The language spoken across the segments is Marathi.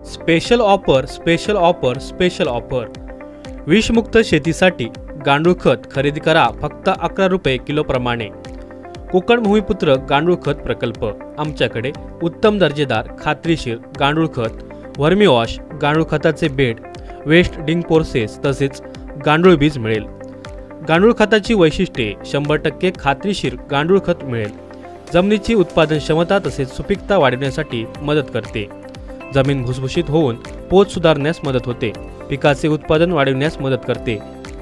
Special offer special offer special offer विषमुक्त शेतीसाठी गांडूळ खत खरेदी करा फक्त 11 रुपये किलो प्रमाणे। कोकण भूमिपुत्र गांडूळ खत प्रकल्प। आमच्याकडे उत्तम दर्जेदार खात्रीशीर गांडूळ खत, वर्मी वॉश, गांडूळ खताचे बेड, वेस्ट डिकम्पोसेस तसेच गांडूळ बीज मिळेल। गांडूळ खताची वैशिष्ट्ये 100% खात्रीशीर गांडूळ खत मिळेल। जमिनीची उत्पादन क्षमता तसेच सुपीकता वाढवण्यासाठी मदत करते। जमीन भुसभुशीत होऊन पोत सुधारण्यास मदत होते। पिकाचे उत्पादन वाढविण्यास मदत करते।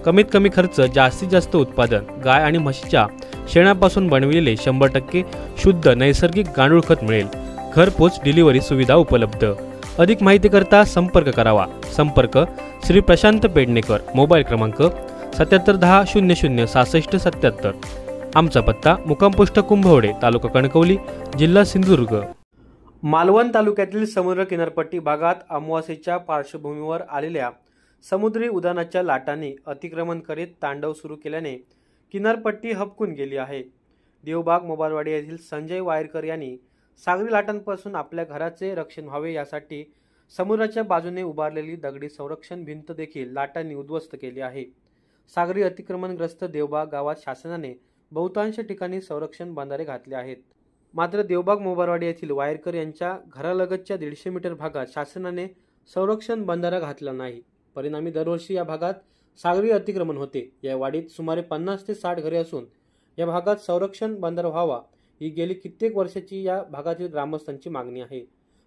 कमीत कमी खर्च जास्तीत जास्त उत्पादन। गाय आणि म्हशीच्या शेणापासून बनविलेले 100% शुद्ध नैसर्गिक गांडूळ खत मिळेल। घरपोच डिलिव्हरी सुविधा उपलब्ध। अधिक माहिती करता संपर्क करावा। संपर्क श्री प्रशांत पेडणेकर। मोबाईल क्रमांक 7710 00 66 77। आमचा पत्ता मुक्काम पोस्ट कुंभवडे, तालुका कणकवली, जिल्हा सिंधुदुर्ग। मालवण तालुक्यातील समुद्र किनारपट्टी भागात अमावास्येच्या पार्श्वभूमीवर आलेल्या समुद्री उधाणाच्या लाटांनी अतिक्रमण करीत तांडव सुरू केल्याने किनारपट्टी हबकून गेली आहे। देवबाग मोबालवाडी येथील संजय वायरकर यांनी सागरी लाटांपासून आपल्या घराचे रक्षण व्हावे यासाठी समुद्राच्या बाजूने उभारलेली दगडी संरक्षण भिंत देखील लाटांनी उद्ध्वस्त केली आहे। सागरी अतिक्रमणग्रस्त देवबाग गावात शासनाने बहुतांश ठिकाणी संरक्षण बंधारे घातले आहेत। मात्र देवबाग मोबारवाडी येथील वायरकर यांच्या घरालगतच्या 150 मीटर भागात शासनाने संरक्षण बंधारा घातला नाही। परिणामी दरवर्षी या भागात सागरी अतिक्रमण होते। या वाडीत सुमारे 50 ते 60 घरे असून या भागात संरक्षण बंधारा व्हावा ही गेली कित्येक वर्षाची या भागातील ग्रामस्थांची मागणी आहे।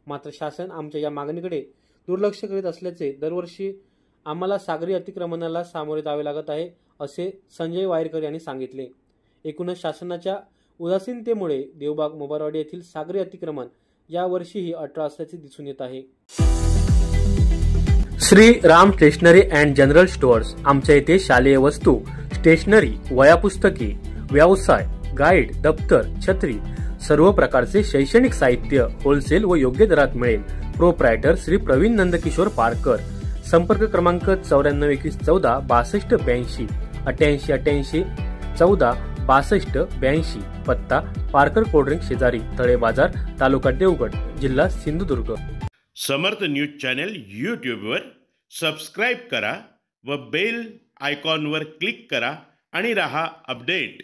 मात्र शासन आमच्या या मागणीकडे दुर्लक्ष करीत असल्याचे दरवर्षी आम्हाला सागरी अतिक्रमणाला सामोरे जावे लागत आहे, असे संजय वायरकर यांनी सांगितले। एकूणच शासनाच्या उदासीनतेमुळे देवबाग मोबारवाडी येथील सागरी अतिक्रमण या वर्षीही 18 असल्याचे दिसून येत आहे। Shri Ram stationery and general stores. आमच्या येथे शालेय वस्तू, स्टेशनरी, वह्या पुस्तके, व्यवसाय, गाईड, दप्तर, छत्री, सर्व प्रकारचे शैक्षणिक साहित्य होलसेल व योग्य दरात मिळेल। प्रोप्रायटर श्री प्रवीण नंदकिशोर पारकर। संपर्क क्रमांक 9421 14 62 82 88 88 14 62 82। पत्ता पारकर कोल्ड्रिंक शेजारी, तळे बाजार, तालुका देवगड, जिल्हा सिंधुदुर्ग। समर्थ न्यूज चॅनल यूट्यूबवर सबस्क्राईब करा व बेल आयकॉनवर क्लिक करा आणि रहा अपडेट।